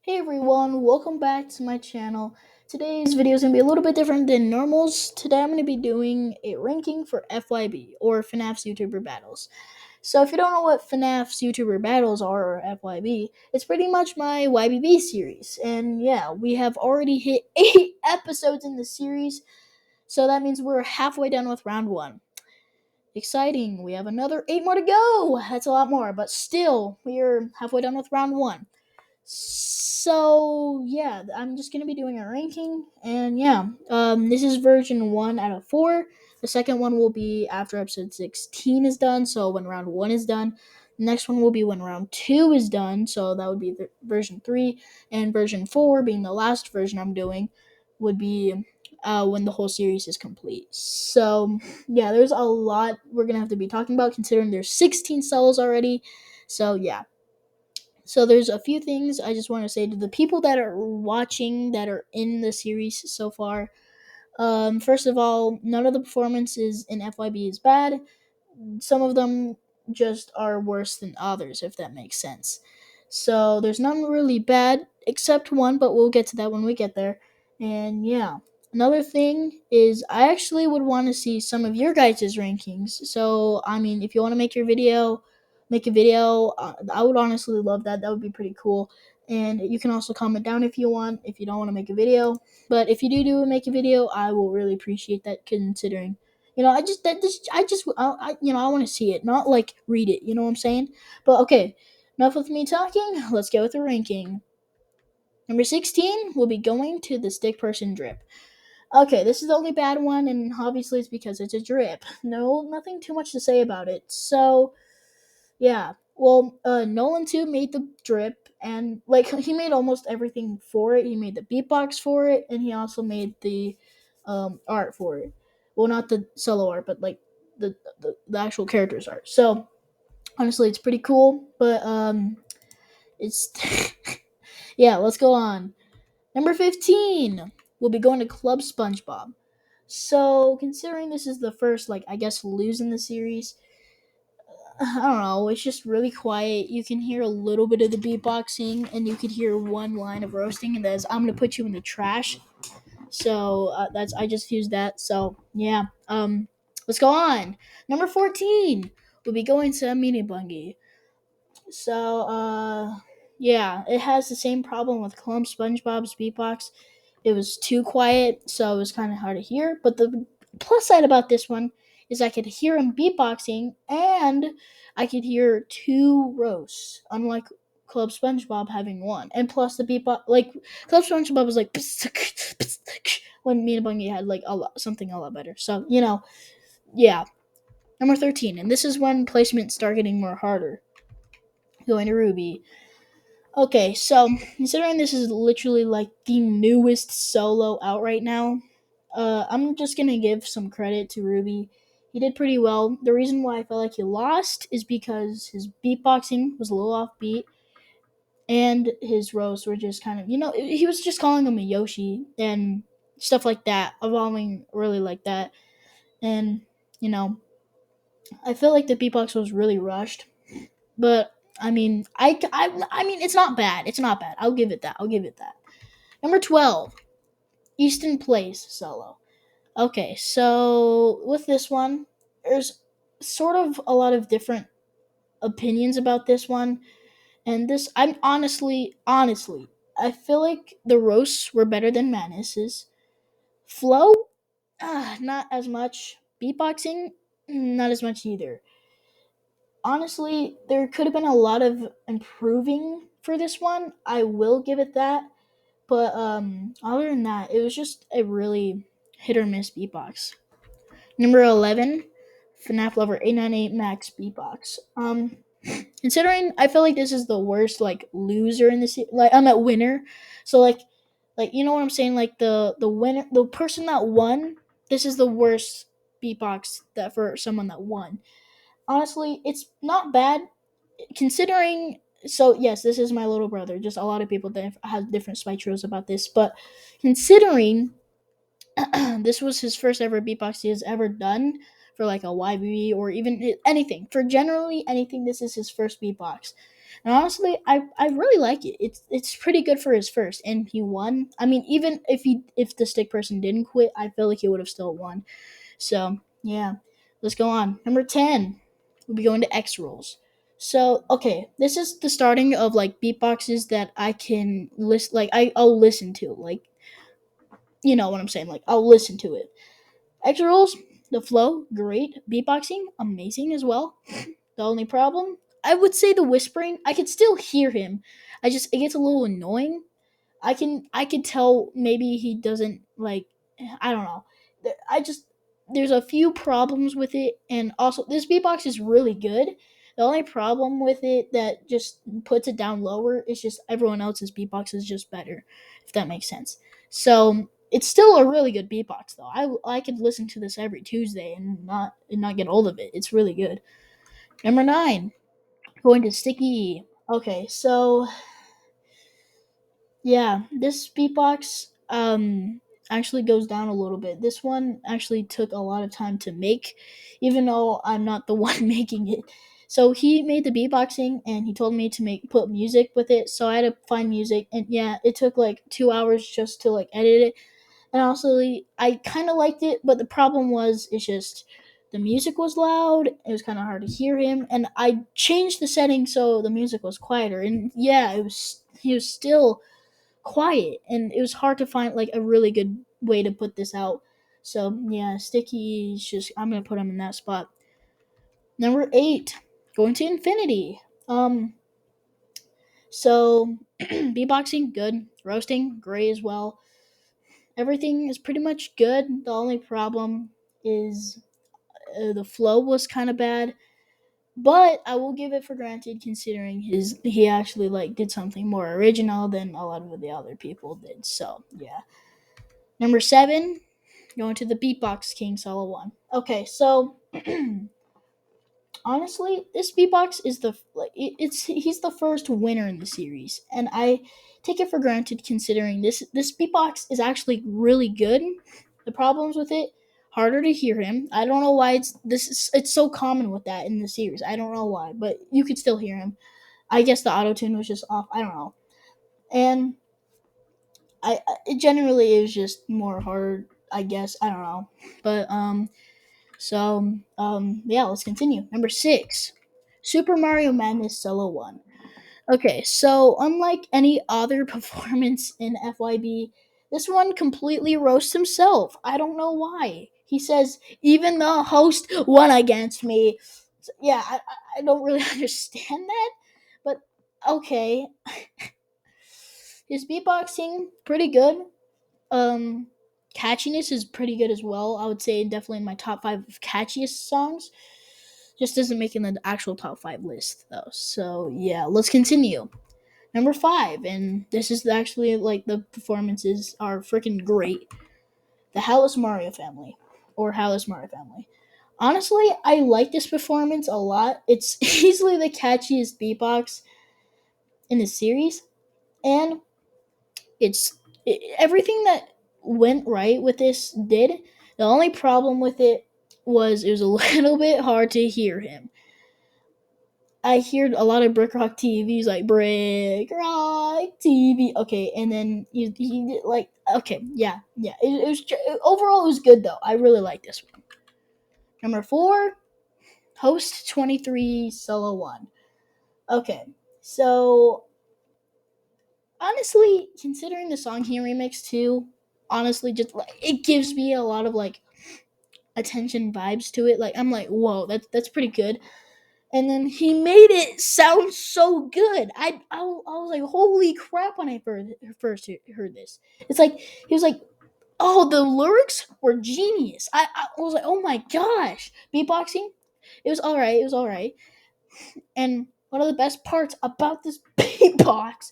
Hey everyone, welcome back to my channel. Today's video is going to be a little bit different than normals. Today I'm going to be doing a ranking for FYB, or FNAF's YouTuber Battles. So if you don't know what FNAF's YouTuber Battles are, or FYB, it's pretty much my YBB series. And yeah, we have already hit 8 episodes in the series, so that means we're halfway done with round 1. Exciting, we have another 8 more to go! That's a lot more, but still, we're halfway done with round 1. So yeah, I'm just gonna be doing a ranking, and yeah, this is version 1 out of 4. The second one will be after episode 16 is done. So when round 1 is done, the next one will be when round 2 is done. So that would be version 3, and version 4, being the last version I'm doing, would be when the whole series is complete. So yeah, there's a lot we're gonna have to be talking about considering there's 16 solos already. So yeah. So there's a few things I just want to say to the people that are watching that are in the series so far. First of all, none of the performances in FYB is bad. Some of them just are worse than others, if that makes sense. So there's none really bad except one, but we'll get to that when we get there. And yeah, another thing is I actually would want to see some of your guys' rankings. So I mean, if you want to make a video. I would honestly love that. That would be pretty cool. And you can also comment down if you want, if you don't want to make a video. But if you do make a video, I will really appreciate that. Considering, I want to see it, not like read it. You know what I'm saying? But okay, enough with me talking. Let's go with the ranking. Number 16 will be going to the stick person drip. Okay, this is the only bad one, and obviously it's because it's a drip. No, nothing too much to say about it. So yeah. Well, Nolan too made the drip, and like he made almost everything for it. He made the beatbox for it, and he also made the art for it. Well, not the solo art, but like the actual characters art. So honestly, it's pretty cool. But it's yeah. Let's go on. Number 15. We'll be going to Club SpongeBob. So considering this is the first, like I guess, lose in the series, I don't know. It's just really quiet. You can hear a little bit of the beatboxing, and you could hear one line of roasting, and that's "I'm gonna put you in the trash." So that's I just used that. So yeah. Let's go on. Number 14. We'll be going to Mini Bungee. So yeah, it has the same problem with Clump SpongeBob's beatbox. It was too quiet, so it was kind of hard to hear. But the plus side about this one is I could hear him beatboxing, and I could hear two roasts, unlike Club SpongeBob having one. And plus the beatbox, like Club SpongeBob was like when me and Bungie had like something a lot better. So yeah. Number 13, and this is when placements start getting more harder. Going to Ruby. Okay, so considering this is literally like the newest solo out right now, I'm just gonna give some credit to Ruby. He did pretty well. The reason why I felt like he lost is because his beatboxing was a little offbeat, and his roasts were just kind of, he was just calling him a Yoshi and stuff like that, evolving really like that. And, you know, I feel like the beatbox was really rushed, but I mean, it's not bad. It's not bad. I'll give it that. I'll give it that. Number 12, Easton plays solo. Okay, so with this one, there's sort of a lot of different opinions about this one. And this, I'm honestly, I feel like the roasts were better than Manus's. Flow, not as much. Beatboxing, not as much either. Honestly, there could have been a lot of improving for this one. I will give it that. But other than that, it was just a really hit or miss beatbox. Number 11, FNF Lover 898 Max beatbox. Considering I feel like this is the worst like loser in this, like I'm at winner. So like you know what I'm saying, like the winner, the person that won, this is the worst beatbox that for someone that won. Honestly, it's not bad considering. So yes, this is my little brother. Just a lot of people that have different spike rules about this, but considering this was his first ever beatbox he has ever done for like a YB or even anything. For generally anything, this is his first beatbox. And honestly, I really like it. It's pretty good for his first, and he won. I mean, even if the stick person didn't quit, I feel like he would have still won. So yeah, let's go on. Number 10, we'll be going to XRules. So okay, this is the starting of like beatboxes that I can list. Like I'll listen to. Like you know what I'm saying. Like I'll listen to it. XRules, the flow, great. Beatboxing, amazing as well. The only problem, I would say the whispering. I could still hear him. It gets a little annoying. I could tell maybe he doesn't like. I don't know. I just there's a few problems with it, and also this beatbox is really good. The only problem with it that just puts it down lower is just everyone else's beatbox is just better, if that makes sense. So it's still a really good beatbox though. I could listen to this every Tuesday and not get old of it. It's really good. Number 9, going to Sticky. Okay, so yeah, this beatbox actually goes down a little bit. This one actually took a lot of time to make, even though I'm not the one making it. So he made the beatboxing and he told me to put music with it. So I had to find music, and yeah, it took like 2 hours just to like edit it. And also, I kind of liked it, but the problem was it's just the music was loud. It was kind of hard to hear him, and I changed the setting so the music was quieter. And yeah, it was he was still quiet, and it was hard to find like a really good way to put this out. So yeah, Sticky is just I'm gonna put him in that spot. Number 8, going to Infinity. So beatboxing good, roasting great as well. Everything is pretty much good. The only problem is the flow was kind of bad, but I will give it for granted considering he actually like did something more original than a lot of the other people did. So yeah. Number 7, going to the Beatbox King Solo 1. Okay, so honestly, this Beatbox is it's he's the first winner in the series, and I take it for granted considering this Beatbox is actually really good. The problems with it, harder to hear him. I don't know why it's so common with that in the series. I don't know why, but you could still hear him. I guess the auto tune was just off. I don't know, and it generally is just more hard. I guess I don't know, but yeah, let's continue. Number 6, Super Mario Madness Solo 1. Okay, so unlike any other performance in FYB, this one completely roasts himself. I don't know why. He says, even the host won against me. So, yeah, I don't really understand that, but okay. His beatboxing, pretty good. Um, Catchiness is pretty good as well. I would say definitely in my top 5 of catchiest songs. Just doesn't make it in the actual top 5 list though. So yeah, let's continue. Number 5, and this is actually like the performances are freaking great. The Hallis Mario Family, or Hallis Mario Family. Honestly, I like this performance a lot. It's easily the catchiest beatbox in the series, and everything that went right with this did. The only problem with it was a little bit hard to hear him. I heard a lot of Brick Rock TVs like Brick Rock TV. Okay, and then he did like okay, yeah. Overall it was good though. I really like this one. Number 4, Host 23 Solo 1. Okay, so honestly, considering the song he remixed too, honestly, just like it gives me a lot of like attention vibes to it. Like I'm like, whoa, that's pretty good. And then he made it sound so good. I was like, holy crap! When I first heard this, it's like he was like, oh, the lyrics were genius. I was like, oh my gosh, beatboxing. It was all right. It was all right. And one of the best parts about this beatbox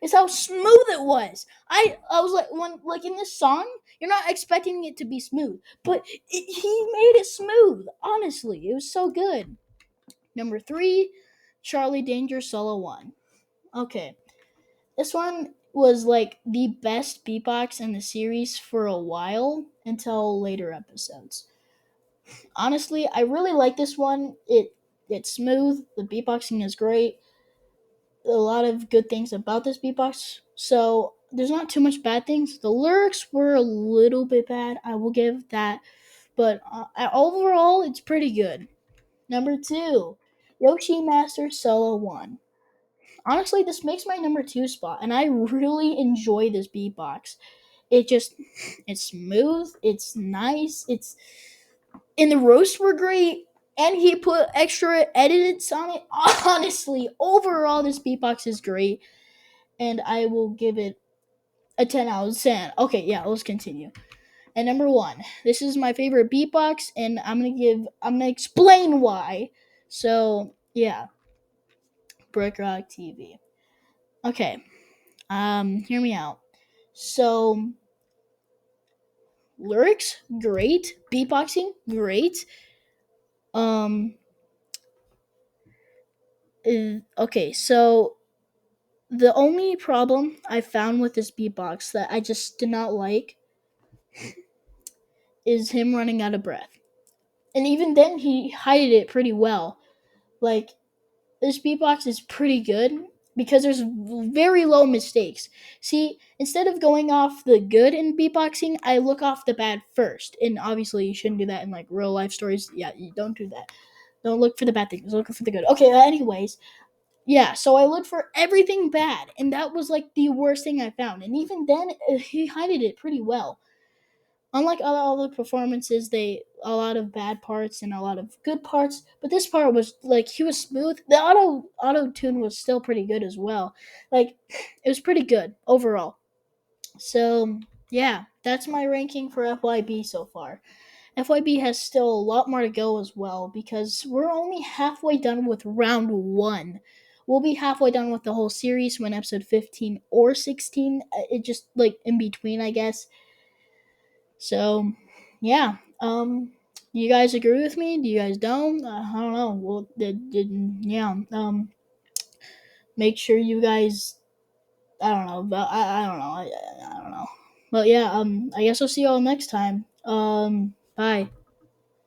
is how smooth it was. I was like when like in this song, you're not expecting it to be smooth, but he made it smooth. Honestly, it was so good. Number 3, Charlie Danger Solo 1. Okay, this one was like the best beatbox in the series for a while until later episodes. Honestly, I really like this one. It's smooth. The beatboxing is great. a lot of good things about this beatbox. So there's not too much bad things. The lyrics were a little bit bad. I will give that, but overall, it's pretty good. Number two, Yoshi Master Solo 1. Honestly, this makes my number two spot, and I really enjoy this beatbox. It's smooth, it's nice, it's, and the roasts were great, and he put extra edits on it. Honestly, overall, this beatbox is great, and I will give it a 10 out of 10. Okay, yeah, let's continue. And number one, this is my favorite beatbox, and I'm gonna explain why. So yeah, Brick Rock TV. Okay, hear me out. So lyrics, great. Beatboxing, great. Um, okay, so the only problem I found with this beatbox that I just did not like is him running out of breath. And even then, he hid it pretty well. Like, this beatbox is pretty good because there's very low mistakes. See, instead of going off the good in beatboxing, I look off the bad first. And obviously, you shouldn't do that in like real life stories. Yeah, you don't do that. Don't look for the bad things. Look for the good. Okay. Anyways, yeah. So I looked for everything bad, and that was like the worst thing I found. And even then, he hid it pretty well. Unlike other performances, they a lot of bad parts and a lot of good parts, but this part was like he was smooth. The auto tune was still pretty good as well. Like it was pretty good overall. So yeah, that's my ranking for FYB so far. FYB has still a lot more to go as well because we're only halfway done with round one. We'll be halfway done with the whole series when episode 15 or 16. It just like in between, I guess. So, yeah. You guys agree with me? Do you guys don't? I don't know. Well, yeah. Make sure you guys. I don't know. But I don't know. I don't know. But yeah. I guess I'll see y'all next time. Bye.